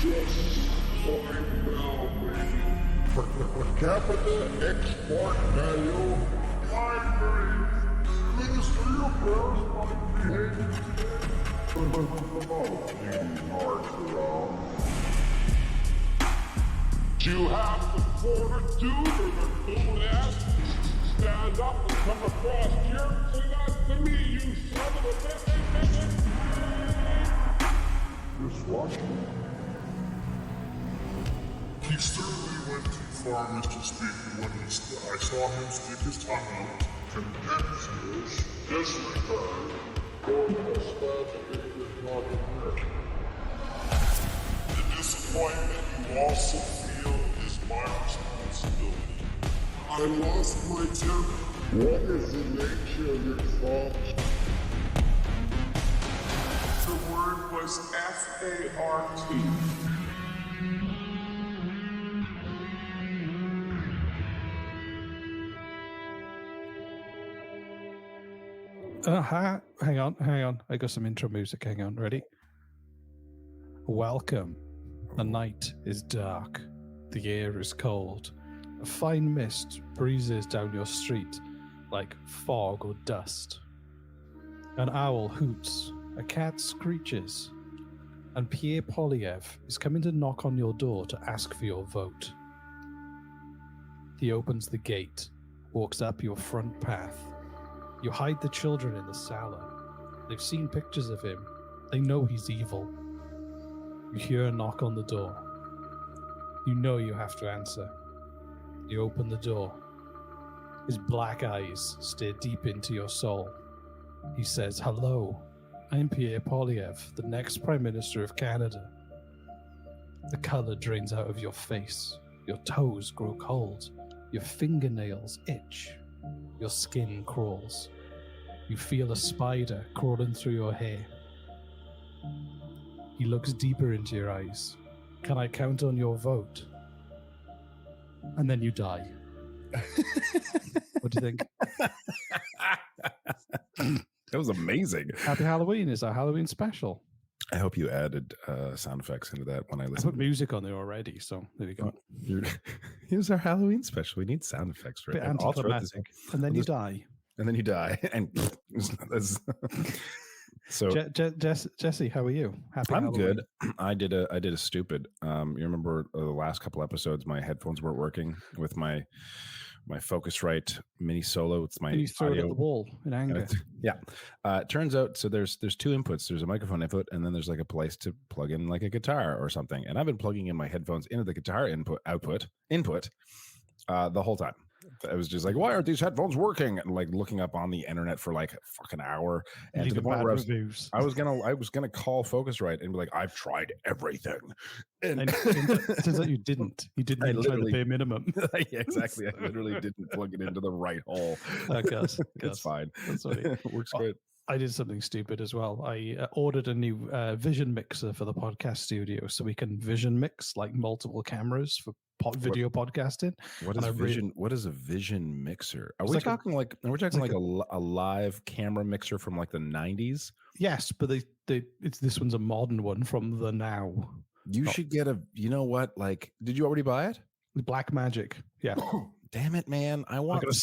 Just point now, baby. Per capita export value, primary. Ministry of Affairs might behave. You have the fortitude or the coolness to stand up and come across here and say that to me, you son of a bitch. Just watch me. He certainly went too far, Mr. Speaker, when I saw him stick his tongue out and emphasis disregard for the spasmodic not in there. The disappointment you also feel is my responsibility. I lost my temper. What is the nature of your thoughts? The word was F-A-R-T. Hang on. I got some intro music. Hang on, ready? Welcome. The night is dark. The air is cold. A fine mist breezes down your street like fog or dust. An owl hoots, a cat screeches, and Pierre Polyev is coming to knock on your door to ask for your vote. He opens the gate, walks up your front path. You hide the children in the cellar. They've seen pictures of him. They know he's evil. You hear a knock on the door. You know you have to answer. You open the door. His black eyes stare deep into your soul. He says, "Hello, I'm Pierre Polyev, the next Prime Minister of Canada." The color drains out of your face. Your toes grow cold. Your fingernails itch. Your skin crawls. You feel a spider crawling through your hair. He looks deeper into your eyes. "Can I count on your vote?" And then you die. What do you think? That was amazing. Happy Halloween is our Halloween special. I hope you added sound effects into that when I I listened. put music on there already, so there we go. Here's our Halloween special. We need sound effects for it. Bit anticlimactic. And then you die. And then you die. And so Jesse, how are you? Happy I'm Halloween. good. I did a stupid. You remember the last couple episodes, my headphones weren't working with my Focusrite mini solo. It's my And you throw it at the wall in anger. Yeah. It turns out, so there's two inputs. There's a microphone input, and then there's like a place to plug in like a guitar or something. And I've been plugging in my headphones into the guitar output the whole time. I was just like, why aren't these headphones working? And like looking up on the internet for like a fucking hour. And to the point where I was gonna call Focusrite and be like, I've tried everything. And it turns out you didn't. You didn't even try the bare minimum. Yeah, exactly. I literally didn't plug it into the right hole. Gus. It's fine. That's funny. It works great. I did something stupid as well. I ordered a new vision mixer for the podcast studio so we can vision mix like multiple cameras for video podcasting. What is a vision mixer? Are we talking like a live camera mixer from like the 90s? Yes, but this one's a modern one from the now. You should get you know what? Like, did you already buy it? Black Magic. Yeah. Damn it, man. I got a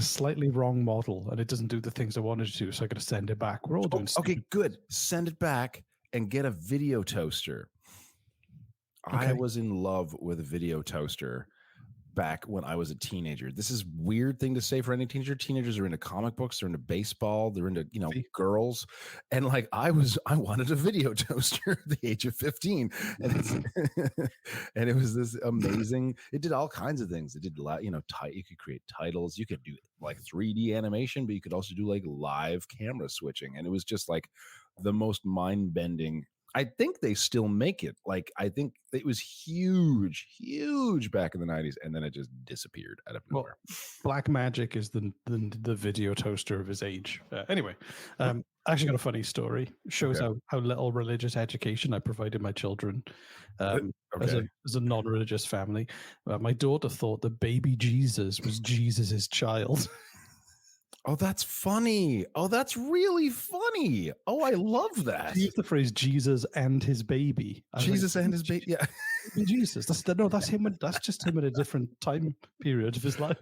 slightly wrong model and it doesn't do the things I wanted to do, so I got to send it back. We're all doing okay, good. Send it back and get a video toaster. Okay. I was in love with a video toaster back when I was a teenager. This is a weird thing to say for any teenager. Teenagers are into comic books, they're into baseball, they're into, girls. And like I wanted a video toaster at the age of 15. And and it was this amazing, it did all kinds of things. It did you could create titles, you could do like 3D animation, but you could also do like live camera switching. And it was just like the most mind-bending. I think they still make it. Like, I think it was huge back in the 90s, and then it just disappeared out of nowhere. Black Magic is the video toaster of his age. Anyway, I actually got a funny story. Shows how little religious education I provided my children as a non-religious family. My daughter thought that baby Jesus was Jesus's child. Oh, that's funny. Oh, that's really funny. Oh, I love that. To use the phrase "Jesus and his baby." Jesus and his baby. Yeah. Baby Jesus. That's him. That's just him at a different time period of his life.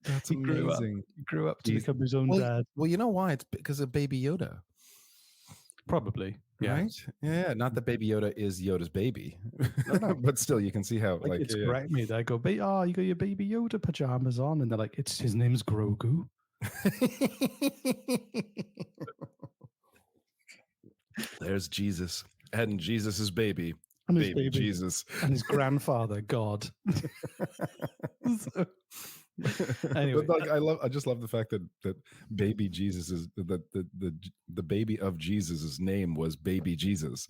That's He grew up. amazing. He grew up to He's- become his own dad. Well, you know why? It's because of Baby Yoda. Probably. Yeah. Right? Yeah. Not that Baby Yoda is Yoda's baby, but still, you can see how Like it's correct me. They go, you got your Baby Yoda pajamas on, and they're like, his name's Grogu. There's Jesus and Jesus's baby, And his baby Jesus, and his grandfather, God. So, anyway, but like I just love the fact that baby Jesus is the baby of Jesus's name was Baby Jesus.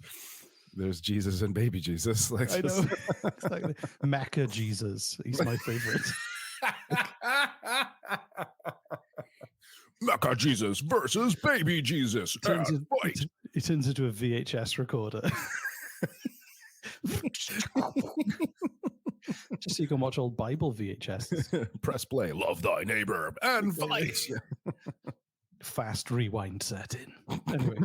There's Jesus and Baby Jesus. Like I know exactly. Mecca Jesus. He's my favorite. Mecca Jesus versus Baby Jesus. He turns into a VHS recorder. Just so you can watch old Bible VHS. Press play. Love thy neighbor and fight. Fast rewind setting. Anyway.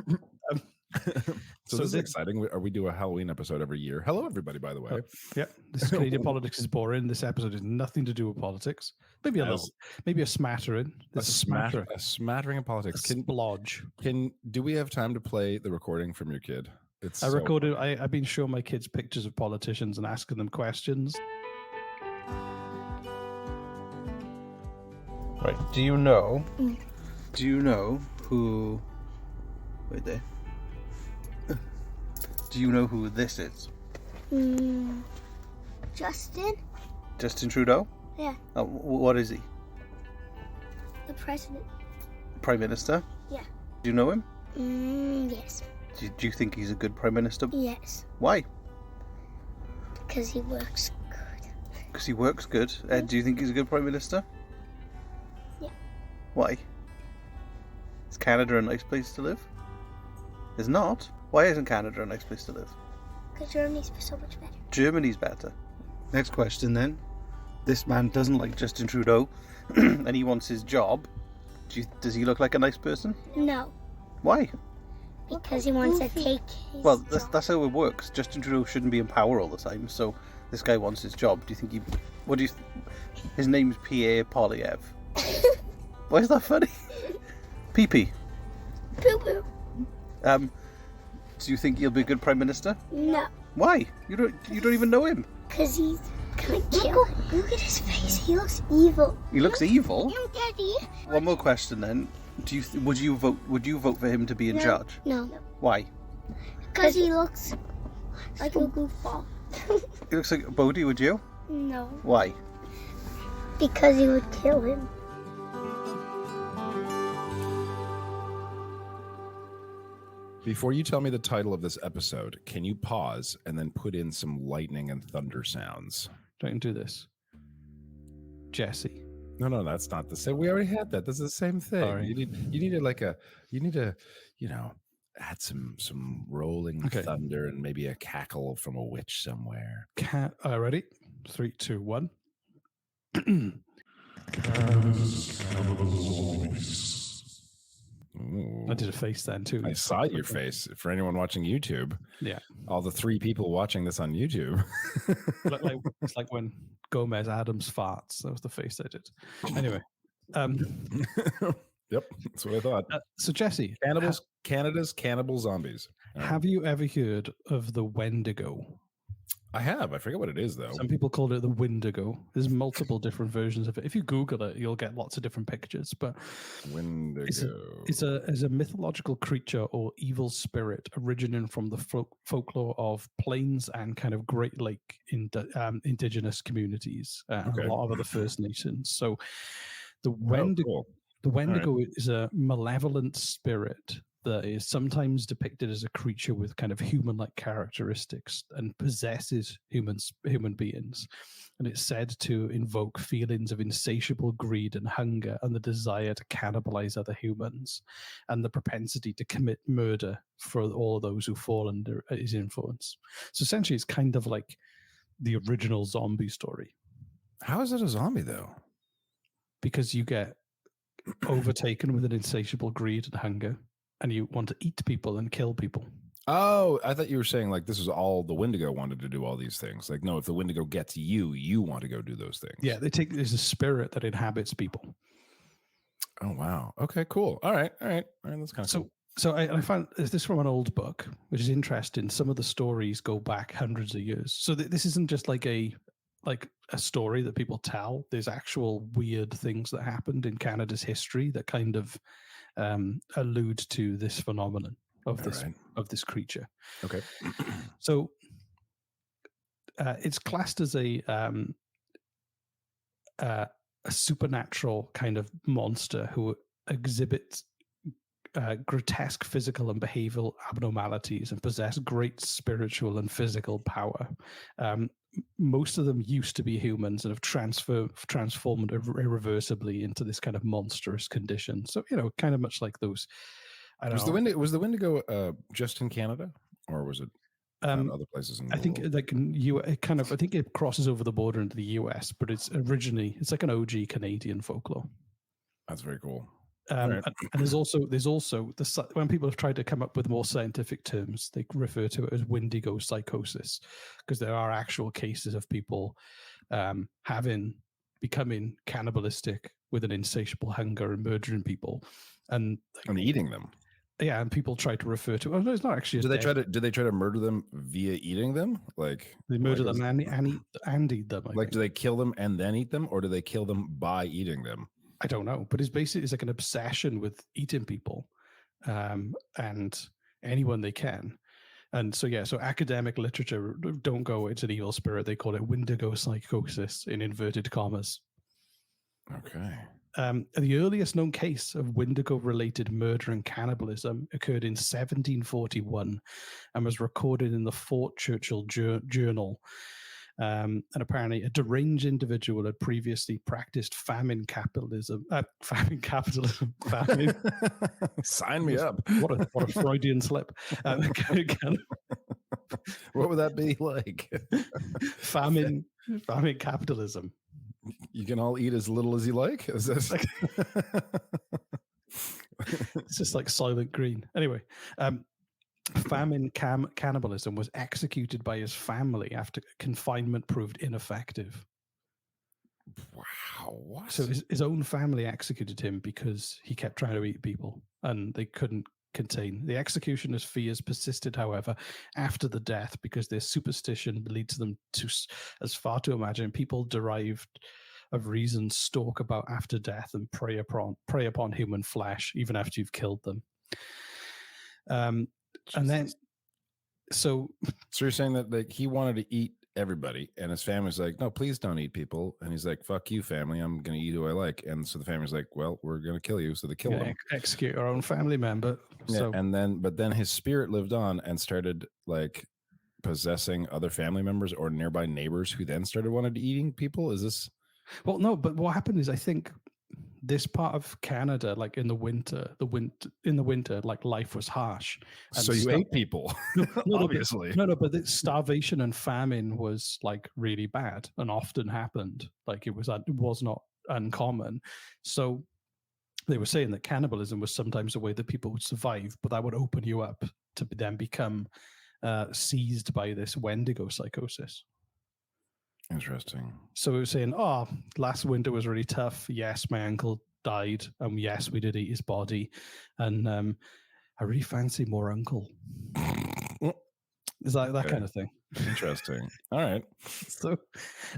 So this is exciting. We do a Halloween episode every year. Hello, everybody, by the way. Yeah. This is Canadian Politics is Boring. This episode has nothing to do with politics. Maybe maybe a smattering. A smattering of politics. Do we have time to play the recording from your kid? I've been showing my kids pictures of politicians and asking them questions. Right. Do you know who... Wait there. Do you know who this is? Justin? Justin Trudeau? Yeah. Oh, what is he? The president. Prime Minister? Yeah. Do you know him? Yes. Do you think he's a good Prime Minister? Yes. Why? Because he works good. Because he works good. Do you think he's a good Prime Minister? Yeah. Why? Is Canada a nice place to live? It's not. Why isn't Canada a nice place to live? Because Germany's so much better. Germany's better. Next question then. This man doesn't like Justin Trudeau and he wants his job. Does he look like a nice person? No. Why? Because he wants to take his Well, job. that's how it works. Justin Trudeau shouldn't be in power all the time, so this guy wants his job. Do you think his name's Pierre Poilievre. Why is that funny? Pee-pee. Poo-poo. Do you think he'll be a good Prime Minister? No. Why? You don't even know him. Because he's gonna kill him. Look at his face. He looks evil. He looks evil. No, Daddy. One more question then. Would you vote for him to be in charge? No. Why? Because he looks like a goofball. He looks like Bodhi, would you? No. Why? Because he would kill him. Before you tell me the title of this episode, can you pause and then put in some lightning and thunder sounds? Don't do this. Jesse. No, that's not the same. We already had that. That's the same thing. Sorry. You need to add some rolling thunder and maybe a cackle from a witch somewhere. Ready? 3, 2, 1. Ooh. I did a face then too. I saw your face. For anyone watching YouTube, yeah, all the 3 people watching this on YouTube. It's like when Gomez Adams farts. That was the face I did. Anyway, yep, that's what I thought. So Jesse, Canada's cannibal zombies. Have you ever heard of the Wendigo? I have. I forget what it is though. Some people call it the Wendigo. There's multiple different versions of it. If you Google it, you'll get lots of different pictures. But Wendigo. It's a mythological creature or evil spirit originating from the folklore of Plains and kind of Great Lake indigenous communities, and a lot of other First Nations. So the Wendigo is a malevolent spirit that is sometimes depicted as a creature with kind of human-like characteristics and possesses human beings. And it's said to invoke feelings of insatiable greed and hunger and the desire to cannibalize other humans and the propensity to commit murder for all those who fall under his influence. So essentially, it's kind of like the original zombie story. How is it a zombie, though? Because you get overtaken with an insatiable greed and hunger, and you want to eat people and kill people. Oh, I thought you were saying like this is all the Wendigo wanted to do all these things. Like, no, if the Wendigo gets you, you want to go do those things. Yeah, there's a spirit that inhabits people. Oh wow. Okay, cool. All right. That's kind of cool. So I found this from an old book, which is interesting. Some of the stories go back hundreds of years. So this isn't just like a story that people tell. There's actual weird things that happened in Canada's history that kind of allude to this phenomenon of this creature. Okay. So it's classed as a supernatural kind of monster who exhibits grotesque physical and behavioral abnormalities and possess great spiritual and physical power. Most of them used to be humans and have transformed irreversibly into this kind of monstrous condition. So, kind of much like those. Was the Wendigo just in Canada, or was it other places in the world? I think it crosses over the border into the US, but it's like an OG Canadian folklore. That's very cool. And there's also when people have tried to come up with more scientific terms, they refer to it as Wendigo psychosis, because there are actual cases of people becoming cannibalistic with an insatiable hunger and murdering people and eating them. Yeah, and people try to refer to. Oh no, it's not actually. Did they try to murder them via eating them? Like they murder them and eat them. Do they kill them and then eat them, or do they kill them by eating them? I don't know, but it's basically like an obsession with eating people, and anyone they can. And so academic literature don't go, it's an evil spirit. They call it Wendigo psychosis in inverted commas. Okay. The earliest known case of Wendigo-related murder and cannibalism occurred in 1741 and was recorded in the Fort Churchill Journal. And apparently a deranged individual had previously practiced famine capitalism. Sign me up. What a Freudian slip. What would that be like? Famine capitalism. You can all eat as little as you like? Is this it's just like Silent Green. Anyway, famine cannibalism was executed by his family after confinement proved ineffective. Wow. What? So his own family executed him because he kept trying to eat people and they couldn't contain. The executioner's fears persisted, however, after the death because their superstition leads them to, as far to imagine, people derived of reason stalk about after death and prey upon human flesh even after you've killed them. And then, so you're saying that like he wanted to eat everybody, and his family's like, "No, please don't eat people." And he's like, "Fuck you, family! I'm gonna eat who I like." And so the family's like, "Well, we're gonna kill you." So they killed him. Execute our own family member. Yeah, but then his spirit lived on and started like possessing other family members or nearby neighbors, who then started wanting to eating people. Is this? Well, no, but what happened is I think this part of Canada, like in the winter, like life was harsh. And so you ate people, obviously. But the starvation and famine was like really bad and often happened. Like it was not uncommon. So they were saying that cannibalism was sometimes a way that people would survive, but that would open you up to then become seized by this Wendigo psychosis. Interesting. So we were saying, last winter was really tough. Yes, my uncle died. Yes, we did eat his body. And I really fancy more uncle. Is that kind of thing. Interesting. All right. So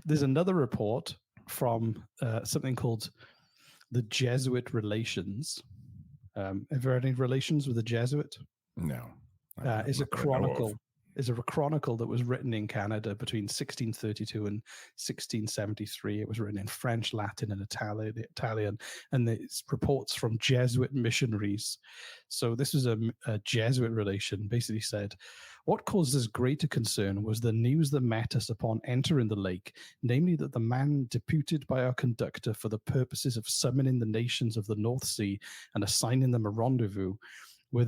there's another report from something called the Jesuit Relations. Have you had any relations with the Jesuit? No. It's a chronicle. Is a chronicle that was written in Canada between 1632 and 1673. It was written in French, Latin, and Italian, and it's reports from Jesuit missionaries. So this is a Jesuit relation. Basically said, what caused us greater concern was the news that met us upon entering the lake, namely that the man deputed by our conductor for the purposes of summoning the nations of the North Sea and assigning them a rendezvous, where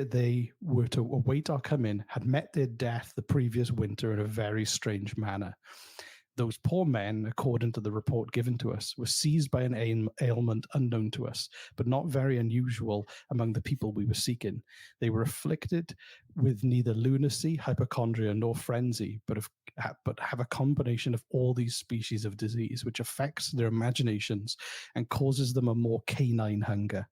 they were to await our coming, had met their death the previous winter in a very strange manner. Those poor men, according to the report given to us, were seized by an ailment unknown to us, but not very unusual among the people we were seeking. They were afflicted with neither lunacy, hypochondria, nor frenzy, but have a combination of all these species of disease, which affects their imaginations and causes them a more canine hunger.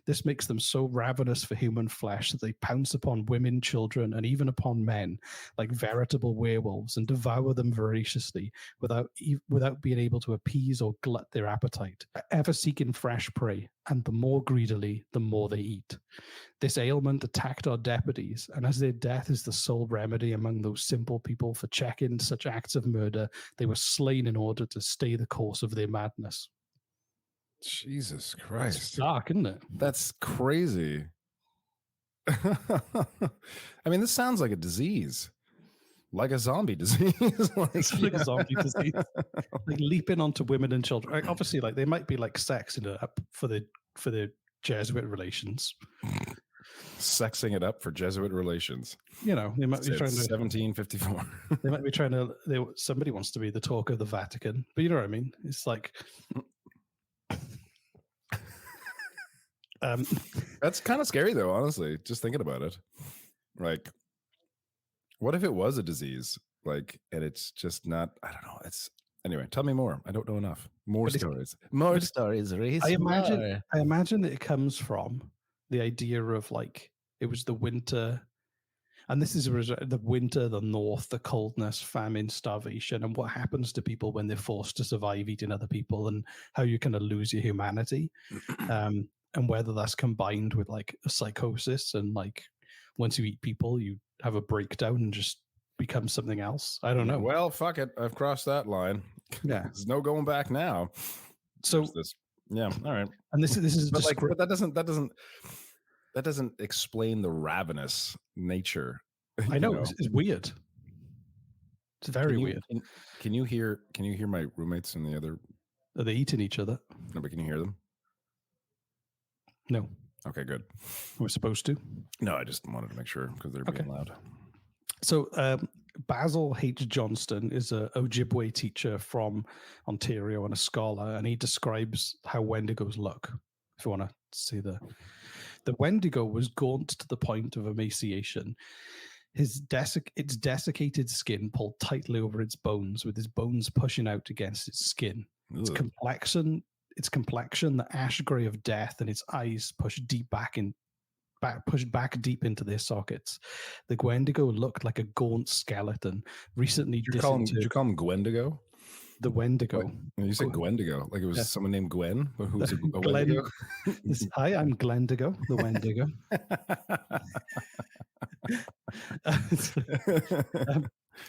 This makes them so ravenous for human flesh that they pounce upon women, children, and even upon men like veritable werewolves and devour them voraciously without being able to appease or glut their appetite, ever seeking fresh prey, and the more greedily, the more they eat. This ailment attacked our deputies, and as their death is the sole remedy among those simple people for checking such acts of murder, they were slain in order to stay the course of their madness. Jesus Christ. It's dark, isn't it? That's crazy. I mean, this sounds like a disease, like a zombie disease. like a zombie disease. Like leaping onto women and children. Like, obviously, like they might be like sexing it up for the Jesuit relations. Sexing it up for Jesuit relations. You know, they might be trying to 1754. They might be trying to. Somebody wants to be the talk of the Vatican, but you know what I mean. It's like. That's kind of scary though, honestly, just thinking about it. Like, what if it was a disease, like, and it's just not, I don't know, it's anyway, tell me more. I don't know enough. More stories, Reese. I imagine that it comes from the idea of like it was the winter, and this is the winter, the north, the coldness, famine, starvation, and what happens to people when they're forced to survive eating other people, and how you kind of lose your humanity. And whether that's combined with like a psychosis, and like once you eat people, you have a breakdown and just become something else. I don't know. Well, fuck it. I've crossed that line. Yeah. There's no going back now. So this. Yeah. All right. And this is but just like, but that doesn't explain the ravenous nature. I know. It's weird. It's very weird. Can you hear my roommates in the other? Are they eating each other? No, but can you hear them? No. Okay, good. We're supposed to. No, I just wanted to make sure because they're being loud. So Basil H. Johnston is a Ojibwe teacher from Ontario and a scholar, and he describes how Wendigos look. If you want to see the Wendigo was gaunt to the point of emaciation. Its desiccated skin pulled tightly over its bones, with his bones pushing out against its skin. Its complexion, the ash gray of death, and its eyes pushed back deep into their sockets. The Wendigo looked like a gaunt skeleton, recently Did you call him Gwendigo? The Wendigo. You said Gwendigo, like it was someone named Gwen, but who's a Wendigo? Hi, I'm Glendigo, the Wendigo.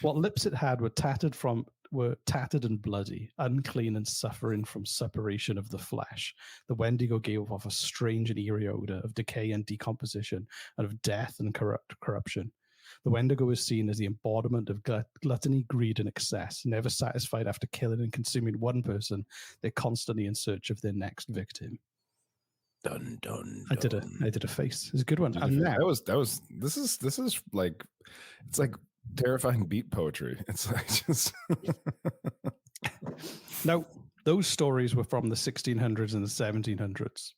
What lips it had were tattered and bloody, unclean and suffering from suppuration of the flesh. The Wendigo gave off a strange and eerie odor of decay and decomposition, and of death and corruption. The Wendigo is seen as the embodiment of gluttony, greed, and excess. Never satisfied after killing and consuming one person, they're constantly in search of their next victim. Dun dun. I did a face. It's a good one. And this is like, it's like terrifying beat poetry. It's like just Now, those stories were from the 1600s and the 1700s.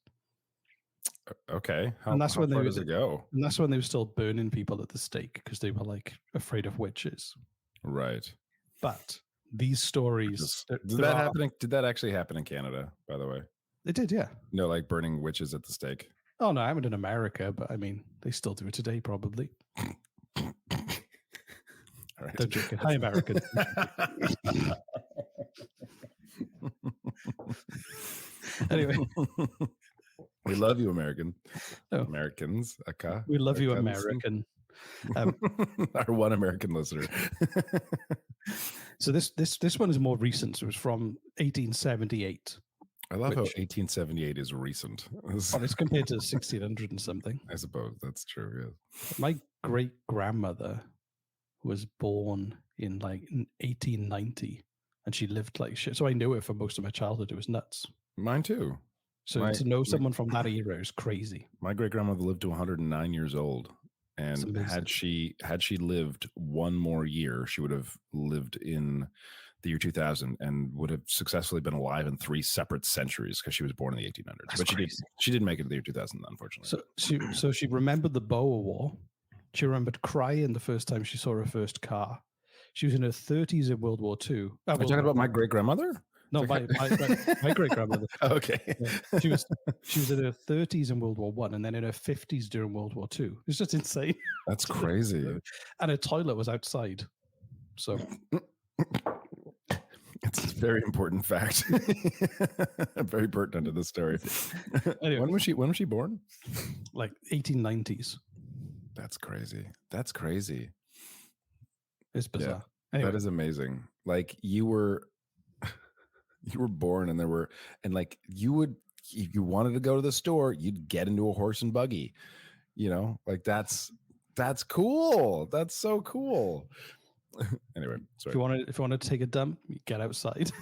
Okay. How far does it go? And that's when they were still burning people at the stake because they were like afraid of witches. Right. But these stories did that actually happen in Canada, by the way? It did, yeah. No, like burning witches at the stake. Oh no, I haven't in America, but I mean they still do it today, probably. All right. Don't joke. Hi, American. Anyway. We love you, Americans. We love you, American. Our one American listener. So this one is more recent. So it was from 1878. I love how 1878 is recent. It's compared to 1600 and something. I suppose that's true. Yeah. My great grandmother was born in 1890, and she lived like shit. So I knew it for most of my childhood. It was nuts. Mine too. So to know someone from that era is crazy. My great grandmother lived to 109 years old, and had she lived one more year, she would have lived in the year 2000 and would have successfully been alive in 3 separate centuries because she was born in the 1800s. That's but she didn't make it to the year 2000, unfortunately. So she remembered the Boer War. She remembered crying the first time she saw her first car. She was in her 30s in World War II. Are you talking about my great grandmother? No, my great grandmother. Okay. Yeah. She was in her 30s in World War One, and then in her 50s during World War II. It's just insane. That's crazy. And her toilet was outside. So it's a very important fact. Very pertinent to the story. Anyway, when was she born? Like 1890s. That's crazy. That's crazy. It's bizarre. Yeah, anyway. That is amazing. Like you were born and you wanted to go to the store, you'd get into a horse and buggy, like that's cool. That's so cool. Anyway, sorry. If you wanted to take a dump, you get outside.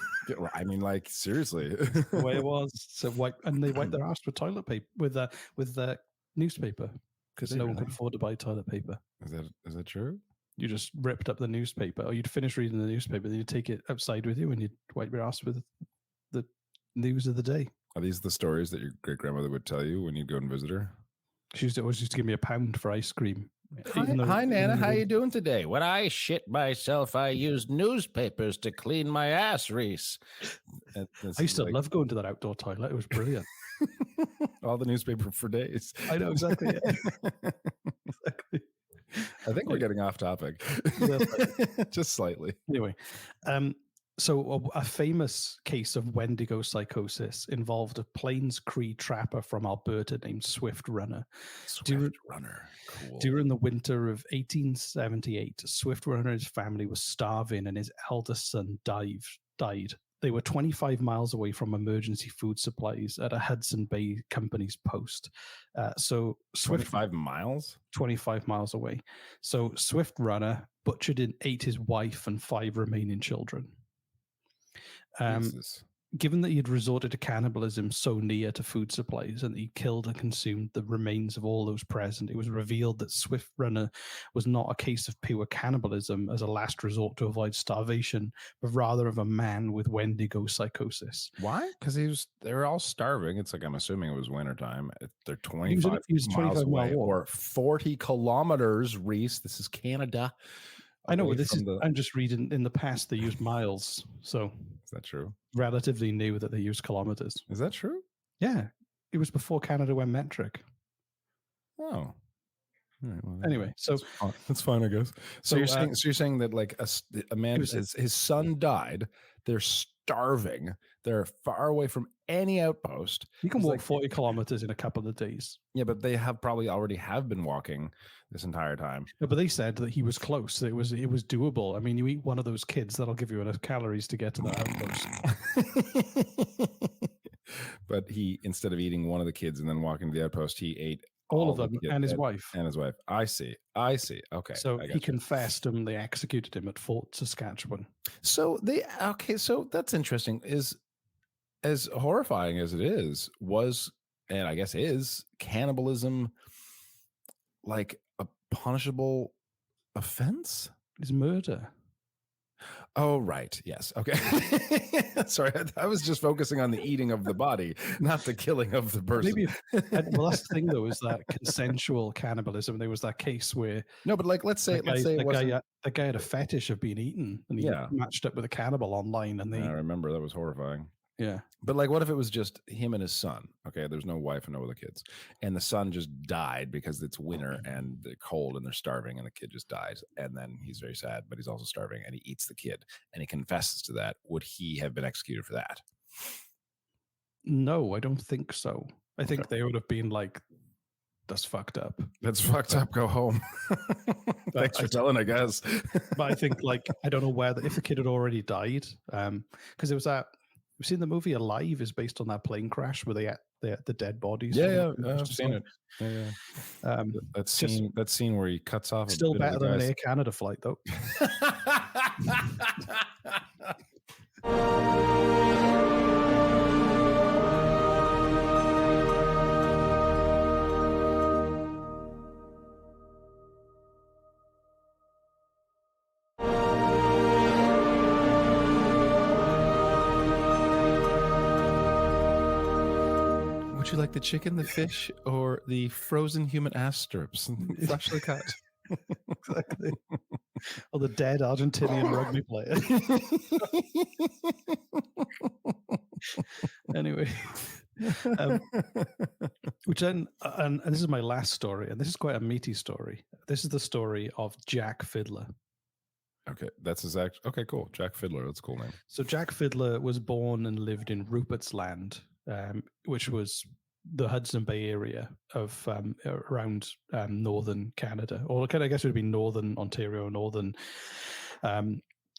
I mean, like seriously, the way it was. So they wipe their ass with toilet paper with the newspaper because no one could afford to buy toilet paper. Is that true? You just ripped up the newspaper, or you'd finish reading the newspaper, then you'd take it outside with you and you'd wipe your ass with the news of the day. Are these the stories that your great grandmother would tell you when you'd go and visit her? She always used to give me £1 for ice cream. Hi, Nana. How you doing today? When I shit myself, I used newspapers to clean my ass, Reese. I used to love going to that outdoor toilet. It was brilliant. All the newspaper for days. I know, exactly. Yeah. Exactly. I think we're getting off topic. Just slightly. Anyway, so a famous case of Wendigo psychosis involved a Plains Cree trapper from Alberta named Swift Runner. Cool. During the winter of 1878, Swift Runner's family was starving and his eldest son died. They were 25 miles away from emergency food supplies at a Hudson Bay Company's post. So 25 miles? 25 miles away. So Swift Runner butchered and ate his wife and 5 remaining children. Given that he had resorted to cannibalism so near to food supplies and he killed and consumed the remains of all those present, it was revealed that Swift Runner was not a case of pure cannibalism as a last resort to avoid starvation, but rather of a man with Wendigo psychosis. Why? Because they were all starving. It's like, I'm assuming it was wintertime. They're 25 miles away or 40 kilometers, Reese. This is Canada. I know, I'm just reading in the past they used miles. So is that true? Relatively new that they used kilometers. Is that true? Yeah. It was before Canada went metric. Oh. All right, well, anyway, so that's fine, I guess. So you're saying that like a man, his son died. They're starving. They're far away from any outpost. You can walk 40 kilometers in a couple of days. Yeah, but they probably already have been walking this entire time. No, but they said that he was close. It was doable. I mean, you eat one of those kids, that'll give you enough calories to get to that outpost. But he, instead of eating one of the kids and then walking to the outpost, he ate all of them and his wife. And his wife. I see. Okay. So he confessed and they executed him at Fort Saskatchewan. So so that's interesting. Is as horrifying as it is, and I guess is cannibalism like a punishable offense? Is murder. Oh, right. Yes. Okay. Sorry. I was just focusing on the eating of the body, not the killing of the person. Maybe. Well, that's the thing, though, is that consensual cannibalism. There was that case where let's say the guy had a fetish of being eaten, and he matched up with a cannibal online, and I remember that was horrifying. Yeah. But like, what if it was just him and his son? Okay, there's no wife and no other kids, and the son just died because it's winter and they're cold and they're starving, and the kid just dies, and then he's very sad, but he's also starving, and he eats the kid, and he confesses to that. Would he have been executed for that? No, I don't think so. I think they would have been like, "That's fucked up. That's fucked up. Go home." Thanks for telling, I guess. But I think, like, I don't know if the kid had already died, because it was that. We've seen the movie Alive is based on that plane crash where they had the dead bodies. Yeah, I've seen it. Yeah. That scene where he cuts off. Still better than an Air Canada flight, though. Would you like the chicken, the fish, or the frozen human ass strips? Freshly cut. Exactly. Or the dead Argentinian rugby player. Anyway, which then, and this is my last story, and this is quite a meaty story. This is the story of Jack Fiddler. Okay, that's his act. Okay, cool. Jack Fiddler. That's a cool name. So Jack Fiddler was born and lived in Rupert's Land, which was the Hudson Bay area of around northern Canada, or I guess it would be northern Ontario, northern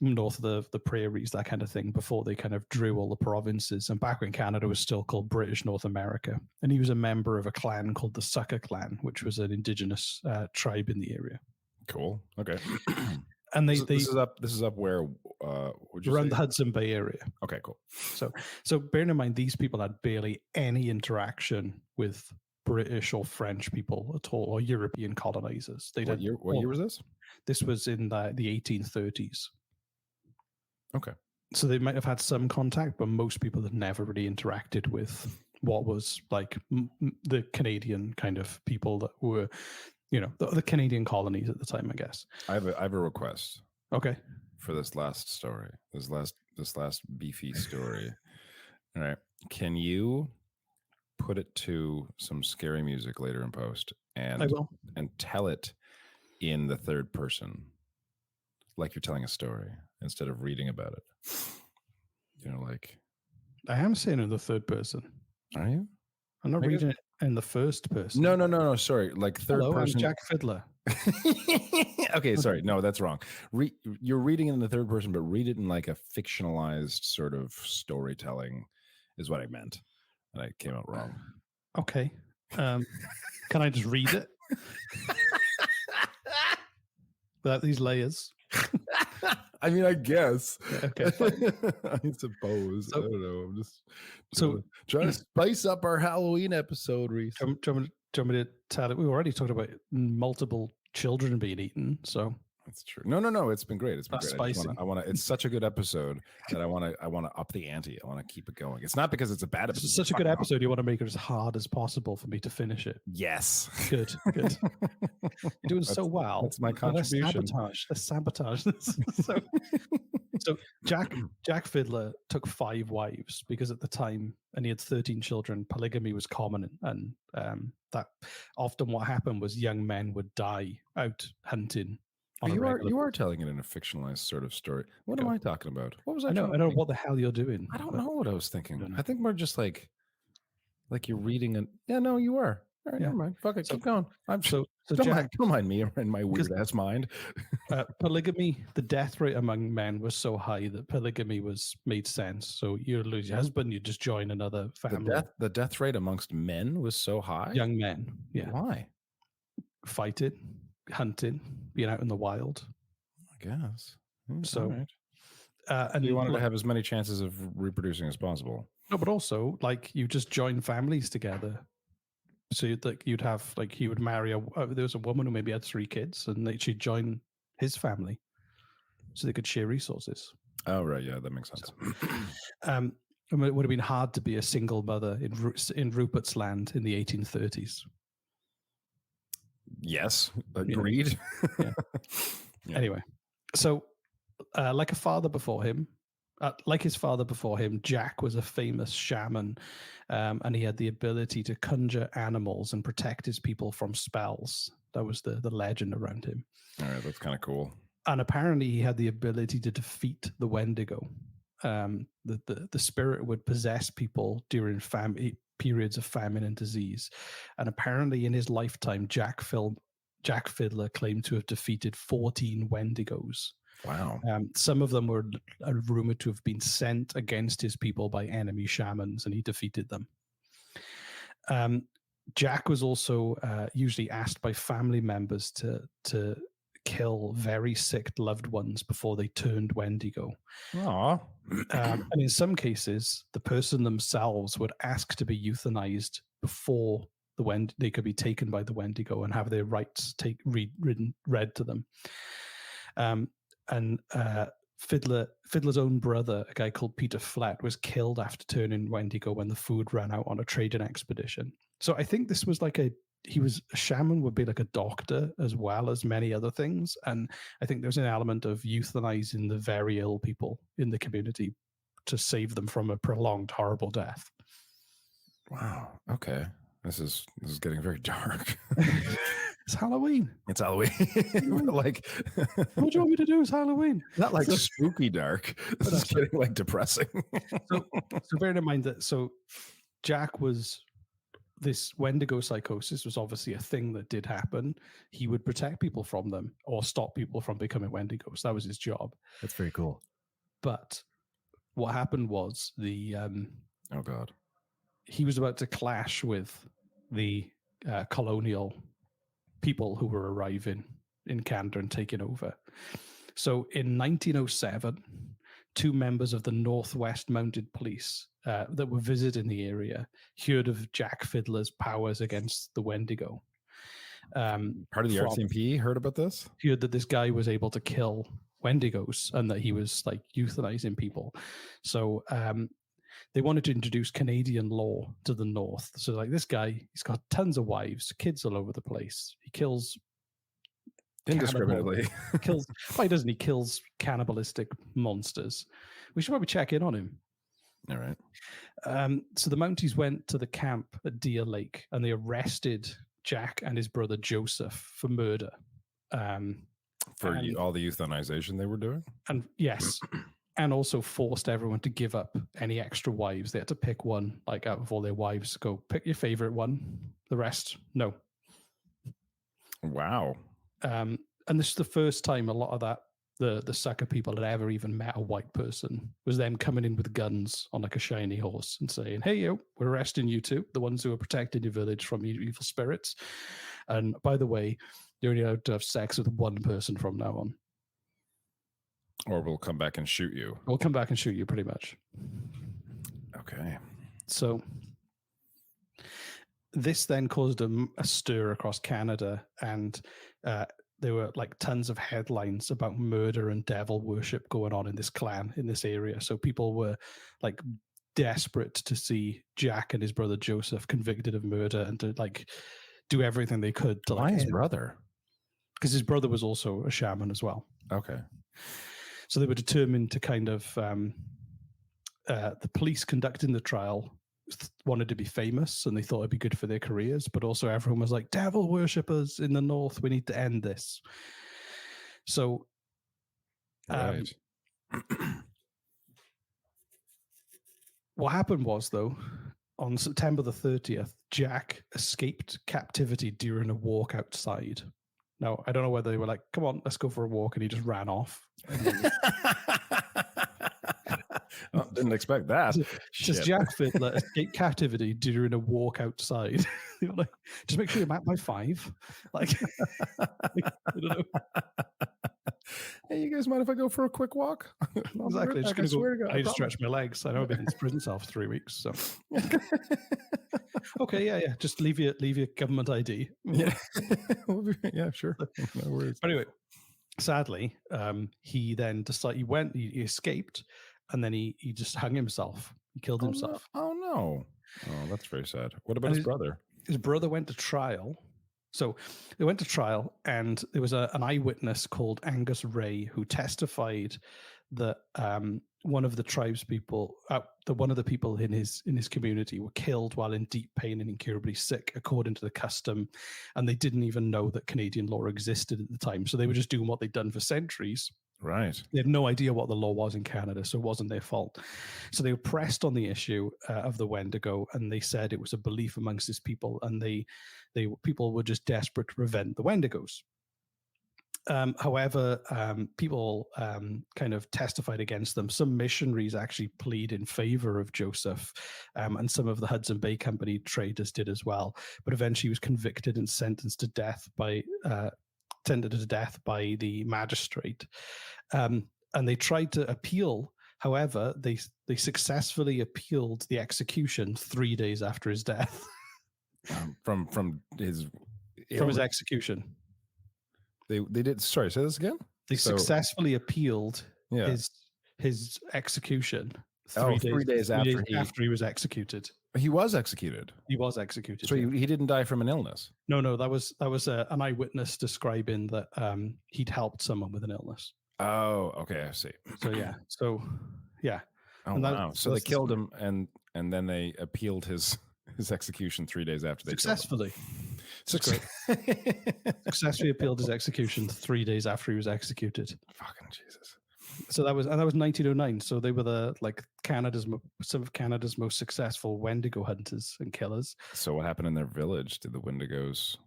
north of the prairies, that kind of thing, before they kind of drew all the provinces. And back when Canada was still called British North America. And he was a member of a clan called the Sucker Clan, which was an indigenous tribe in the area. Cool. Okay. And this is up where would you around say? the Hudson Bay area. Okay, cool. So bearing in mind, these people had barely any interaction with British or French people at all, or European colonizers. What year was this? This was in the 1830s. Okay. So they might have had some contact, but most people had never really interacted with what was like the Canadian kind of people that were, the Canadian colonies at the time, I guess. I have a request. Okay. For this last story, this last beefy story. All right. Can you put it to some scary music later in post and I will. And tell it in the third person, like you're telling a story instead of reading about it. Like I am saying in the third person. Are you? I'm not reading it in the first person. No. Sorry, like third person. I'm Jack Fiddler. Okay, sorry. No, that's wrong. You're reading it in the third person, but read it in like a fictionalized sort of storytelling, is what I meant. And I came out wrong. Okay. Can I just read it? Without these layers. I mean, I guess. Yeah, okay. I suppose. I don't know. I'm just trying to spice up our Halloween episode, Reese. Do you want me to tell it? We already talked about multiple children being eaten, so that's true. No. It's been great. It's been great. Spicy. I want to. It's such a good episode that I want to up the ante. I want to keep it going. It's not because it's a bad episode. It's such a good episode. You want to make it as hard as possible for me to finish it. Yes. Good. You're doing so well. That's my contribution. Let's sabotage this. So Jack Fiddler took 5 wives because at the time, and he had 13 children, polygamy was common, and that often what happened was young men would die out hunting. You are telling it in a fictionalized sort of story. What am I talking about? What was I? I don't know what the hell you're doing. I don't know what I was thinking. I think we're just like you're reading and yeah, no, you are. All right, never mind. Fuck it, keep going. Don't mind me and my weird ass mind. Polygamy, the death rate among men was so high that polygamy made sense. So you lose your husband, you just join another family. The death rate amongst men was so high. Young men, yeah. Why? Fighting, hunting, being out in the wild. I guess. So, right. And you wanted to have as many chances of reproducing as possible. No, but also you just join families together. So you'd have he would marry there was a woman who maybe had 3 kids, and she'd join his family, so they could share resources. Oh right, yeah, that makes sense. It would have been hard to be a single mother in Rupert's Land in the 1830s. Yes, agreed. Yeah. Yeah. Anyway, so like his father before him, Jack was a famous shaman, and he had the ability to conjure animals and protect his people from spells. That was the legend around him. All right, that's kind of cool. And apparently he had the ability to defeat the Wendigo. The spirit would possess people during periods of famine and disease. And apparently in his lifetime, Jack Fiddler claimed to have defeated 14 Wendigos. Wow. Some of them were rumored to have been sent against his people by enemy shamans, and he defeated them. Jack was also usually asked by family members to kill very sick loved ones before they turned Wendigo. Aww. And in some cases, the person themselves would ask to be euthanized before they could be taken by the Wendigo and have their rights read to them. And Fiddler's own brother, a guy called Peter Flett, was killed after turning Wendigo when the food ran out on a trading expedition. So I think this was he was a shaman, would be like a doctor as well as many other things. And I think there's an element of euthanizing the very ill people in the community to save them from a prolonged, horrible death. Wow. Okay. This is getting very dark. It's Halloween. It's Halloween. Like, what do you want me to do? It's Halloween. Not like spooky dark. This is getting like depressing. so bearing in mind that Jack was, this Wendigo psychosis was obviously a thing that did happen. He would protect people from them or stop people from becoming Wendigos. That was his job. That's very cool. But what happened was oh God, he was about to clash with the colonial people who were arriving in Canada and taking over. So in 1907, 2 members of the Northwest Mounted Police that were visiting the area heard of Jack Fiddler's powers against the Wendigo. Part of the RCMP heard about this? Heard that this guy was able to kill Wendigos and that he was like euthanizing people. So they wanted to introduce Canadian law to the North. So like this guy, he's got tons of wives, kids all over the place. He kills indiscriminately. Why doesn't he? Kills cannibalistic monsters. We should probably check in on him. All right. So the Mounties went to the camp at Deer Lake and they arrested Jack and his brother Joseph for murder. For all the euthanization they were doing? And yes. And also forced everyone to give up any extra wives. They had to pick one, like out of all their wives, go pick your favorite one. The rest, no. Wow. And this is the first time a lot of that, the sucker people had ever even met a white person, was them coming in with guns on like a shiny horse and saying, hey, yo, we're arresting you two, the ones who are protecting your village from evil spirits. And by the way, you're only allowed to have sex with one person from now on. Or we'll come back and shoot you. We'll come back and shoot you, pretty much. Okay. So this then caused a stir across Canada, and there were like tons of headlines about murder and devil worship going on in this clan, in this area. So people were like desperate to see Jack and his brother Joseph convicted of murder and to like do everything they could to. Why his brother? Because his brother was also a shaman as well. Okay. So they were determined to kind of, the police conducting the trial wanted to be famous and they thought it'd be good for their careers, but also everyone was like, devil worshippers in the North, we need to end this. So, right. What happened was, though, on September the 30th, Jack escaped captivity during a walk outside. Now, I don't know whether they were like, come on, let's go for a walk, and he just ran off. Oh, didn't expect that. Just Jack Fiddler escaped captivity during a walk outside. Like, just make sure you're back by 5. Like, I don't know. Hey, you guys mind if I go for a quick walk? Exactly. Just I just stretch my legs. I know I've been in prison cell for 3 weeks. So okay, yeah. Just leave your government ID. Yeah, yeah, sure. No worries. But anyway, sadly, he then decided he escaped, and then he just hung himself. He killed himself. No. Oh no! Oh, that's very sad. What about his brother? His brother went to trial. So they went to trial, and there was an eyewitness called Angus Ray who testified that one of the tribespeople, one of the people in his community were killed while in deep pain and incurably sick, according to the custom, and they didn't even know that Canadian law existed at the time. So they were just doing what they'd done for centuries. Right. They had no idea what the law was in Canada, so it wasn't their fault. So they were pressed on the issue of the Wendigo, and they said it was a belief amongst his people, and people were just desperate to prevent the Wendigos. However, people kind of testified against them. Some missionaries actually plead in favor of Joseph, and some of the Hudson Bay Company traders did as well. But eventually, he was convicted and sentenced to death by the magistrate. And they tried to appeal. However, they successfully appealed the execution 3 days after his death. From his execution. They did. Sorry, say this again. They successfully appealed Yeah. his execution. 3 days after after he was executed. He was executed. He was executed. So he didn't die from an illness. No, that was an eyewitness describing that he'd helped someone with an illness. Oh, okay, I see. So yeah. Oh, wow. So they killed him, and then they appealed his execution 3 days after they successfully. Successfully appealed his execution 3 days after he was executed. Fucking Jesus. So that was 1909. So they were some of Canada's most successful Wendigo hunters and killers. So what happened in their village? Did the Wendigos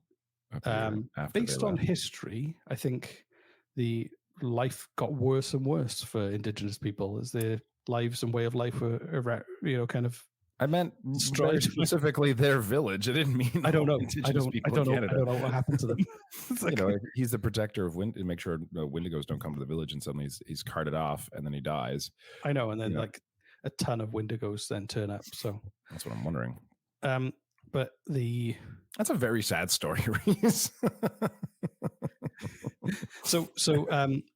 appear after based on history, I think the life got worse and worse for Indigenous people as their lives and way of life were, kind of. I meant very specifically their village. I didn't mean I don't know. I don't know what happened to them. He's the protector of to make sure Wendigos don't come to the village, and suddenly he's carted off, and then he dies. I know, and then like a ton of Wendigos then turn up. So that's what I'm wondering. But that's a very sad story, Reese. So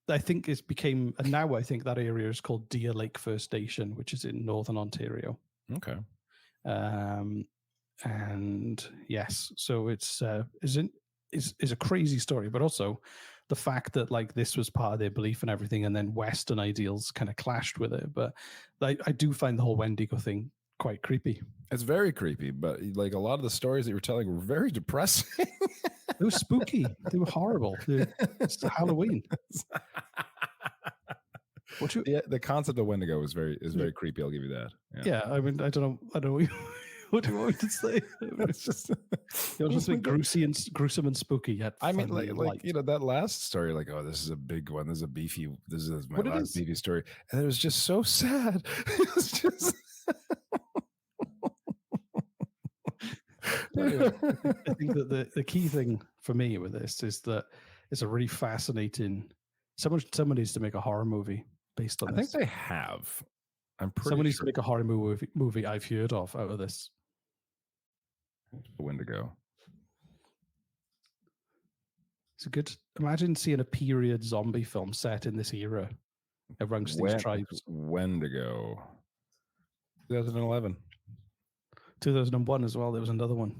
I think it's became, and now I think that area is called Deer Lake First Station, which is in Northern Ontario. Okay. And yes, so it's is a crazy story, but also the fact that like this was part of their belief and everything, and then Western ideals kind of clashed with it. But I do find the whole Wendigo thing quite creepy. It's very creepy, but like a lot of the stories that you were telling were very depressing. It was spooky. They were horrible. It's Halloween. The concept of Wendigo is very creepy. I'll give you that. Yeah, I mean, I don't know. What do you want me to say? It's just gruesome and spooky. Yet I mean, like that last story. Like, oh, this is a big one. This is my last beefy story, and it was just so sad. It was just. Anyway, I think that the key thing for me with this is that it's a really fascinating. Someone needs to make a horror movie based on this. I think they have. I'm pretty Someone needs to make a horror movie I've heard of out of this. Wendigo. It's a good. Imagine seeing a period zombie film set in this era amongst these tribes. Wendigo. 2011. 2001 as well. There was another one.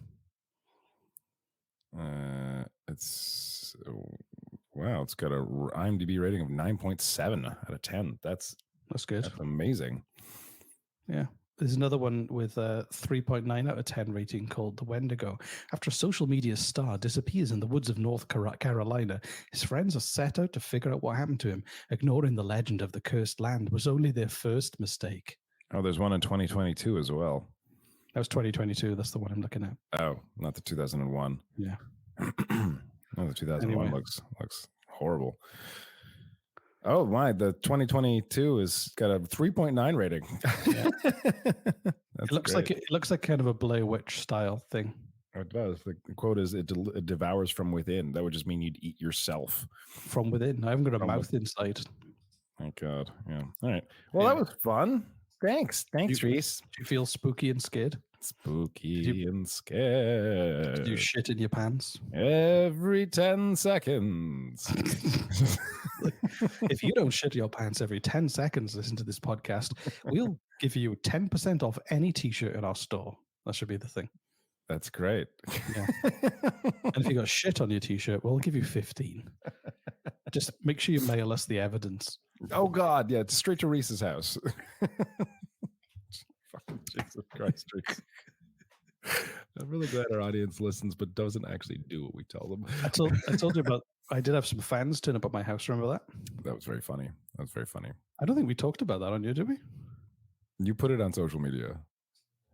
It's wow. It's got a IMDb rating of 9.7 out of 10. That's good. That's amazing. Yeah. There's another one with a 3.9 out of 10 rating called The Wendigo. After a social media star disappears in the woods of North Carolina, his friends are set out to figure out what happened to him. Ignoring the legend of the cursed land was only their first mistake. Oh, there's one in 2022 as well. That was 2022. That's the one I'm looking at. Oh, not the 2001. Yeah. No, the 2001 looks horrible. Oh my! The 2022 is got a 3.9 rating. Yeah. It looks like kind of a Blair Witch style thing. It does. The quote is, "It devours from within." That would just mean you'd eat yourself from within. I haven't got a mouth inside. Thank God. Yeah. All right. Well, that was fun. Thanks, Reese. Do you feel spooky and scared? Spooky and scared. Did you shit in your pants? Every 10 seconds. If you don't shit your pants every 10 seconds, listen to this podcast, we'll give you 10% off any t-shirt in our store. That should be the thing. That's great. Yeah. And if you got shit on your t-shirt, we'll give you 15. Just make sure you mail us the evidence. Oh God, yeah, it's straight to Reese's house. Fucking Jesus Christ, Reese. I'm really glad our audience listens, but doesn't actually do what we tell them. I told you about. I did have some fans turn up at my house. Remember that? That was very funny. I don't think we talked about that on you, did we? You put it on social media.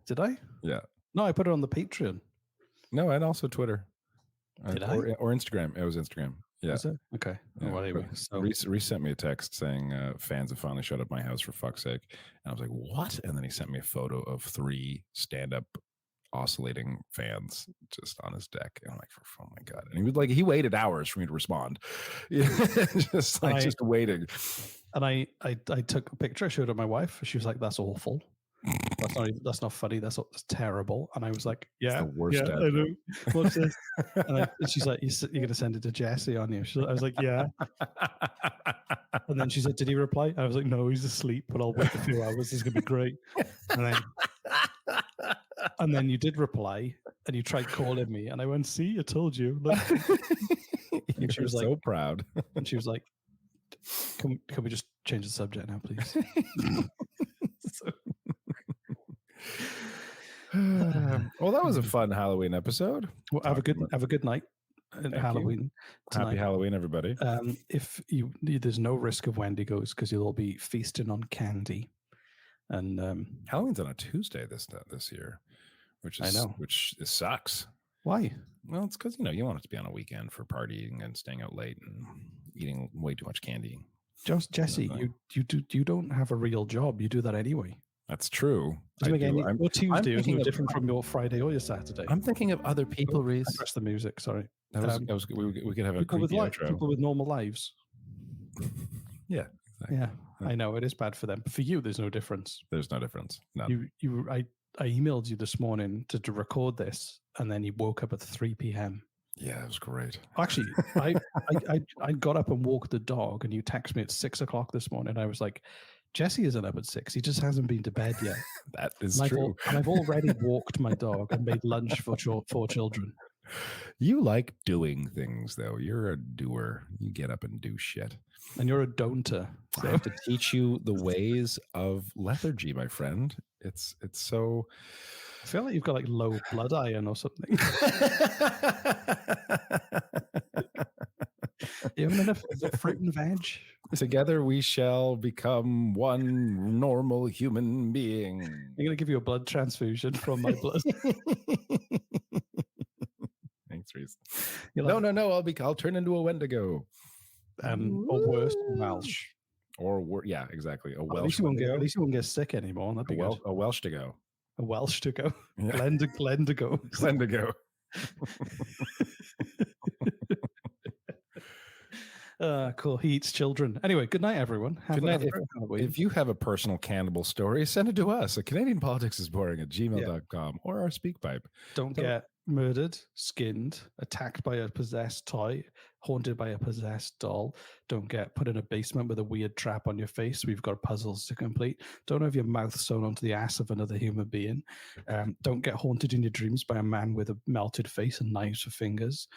Did I? Yeah. No, I put it on the Patreon. No, and also Twitter. Did or Instagram. It was Instagram. Yeah. Was it? Okay. Yeah. Well, anyway, so Reese sent me a text saying fans have finally showed up at my house, for fuck's sake. And I was like, what? And then he sent me a photo of 3 stand-up oscillating fans just on his deck. And I'm like, oh my God. And he was like, he waited hours for me to respond. just waiting. And I took a picture, I showed it to my wife. She was like, that's awful. That's not funny. That's terrible. And I was like, yeah, it's the worst. Yeah, I know. What's this? And she's like, you're going to send it to Jesse, aren't you? I was like, yeah. And then she said, "Did he reply?" I was like, "No, he's asleep, but I'll wait a few hours. It's gonna be great." And then you did reply, and you tried calling me, and I went, "See, I told you." Look. And she was so like, proud. And she was like, "Can we just change the subject now, please?" Well, that was a fun Halloween episode. Well, have a good night and Halloween tonight. Happy Halloween, everybody. If there's no risk of Wendigos because you'll all be feasting on candy. And Halloween's on a Tuesday this year, which sucks. Why? Well, it's because you want it to be on a weekend for partying and staying out late and eating way too much candy. Jesse, you don't have a real job. You do that anyway. That's true. Your Tuesday is no different from your Friday or your Saturday. I'm thinking of other people, Reese. Press the music. Sorry. We could have a creepy outro. People with normal lives. Yeah. Exactly. Yeah, I know it is bad for them. But for you, there's no difference. There's no difference. No. I emailed you this morning to record this, and then you woke up at 3 p.m. Yeah, it was great. Actually, I got up and walked the dog, and you texted me at 6 o'clock this morning. I was like, Jesse isn't up at 6. He just hasn't been to bed yet. That is true. And I've already walked my dog and made lunch for 4 children. You like doing things, though. You're a doer. You get up and do shit. And you're a don'ter. So I have to teach you the ways of lethargy, my friend. It's so... I feel like you've got like low blood iron or something. You have enough fruit and veg? Together we shall become one normal human being. I'm going to give you a blood transfusion from my blood. Thanks, Reese. No. I'll turn into a Wendigo. Or worse, Welsh. Yeah, exactly. A Welsh. At least you won't get sick anymore. That'd be good. A Welsh to go. A Welsh to go. Yeah. Glendigo. Glendigo. Cool. He eats children. Anyway, good night, everyone. Good night. If you have a personal cannibal story, send it to us at CanadianPoliticsIsBoring@gmail.com or our SpeakPipe. Don't get murdered, skinned, attacked by a possessed toy, haunted by a possessed doll. Don't get put in a basement with a weird trap on your face. We've got puzzles to complete. Don't have your mouth sewn onto the ass of another human being. Don't get haunted in your dreams by a man with a melted face and knives for fingers.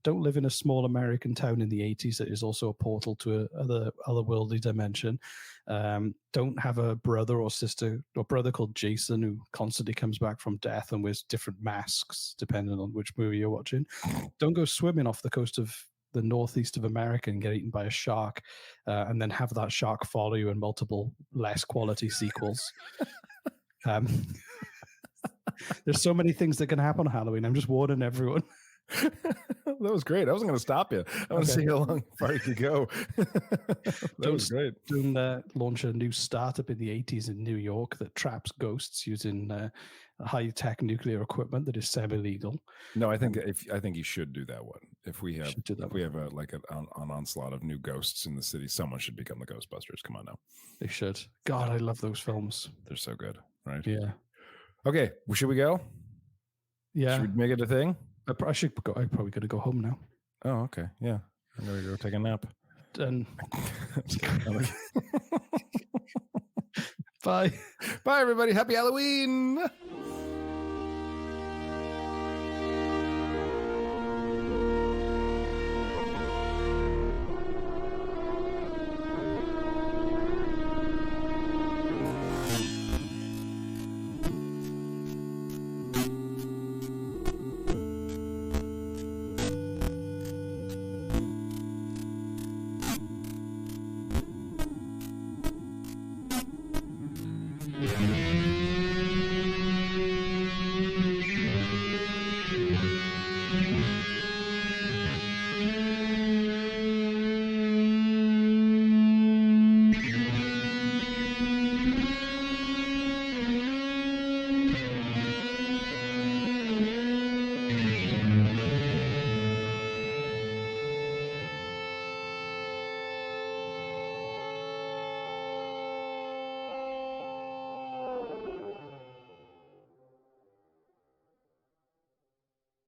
Don't live in a small American town in the 80s that is also a portal to a otherworldly dimension. Don't have a brother or sister or brother called Jason who constantly comes back from death and wears different masks depending on which movie you're watching. Don't go swimming off the coast of the northeast of America and get eaten by a shark and then have that shark follow you in multiple less quality sequels. There's so many things that can happen on Halloween. I'm just warning everyone. That was great. I wasn't going to stop you. I want to see how far you could go. That was great. Don't launch a new startup in the 80s in New York that traps ghosts using high-tech nuclear equipment that is semi-legal. No, I think you should do that one. If we have an onslaught of new ghosts in the city, someone should become the Ghostbusters. Come on now. They should. God, I love those films. They're so good, right? Yeah. Okay, well, should we go? Yeah. Should we make it a thing? I should go. I'm probably going to go home now. Oh, okay. Yeah. I'm going to go take a nap. And bye. Bye, everybody. Happy Halloween.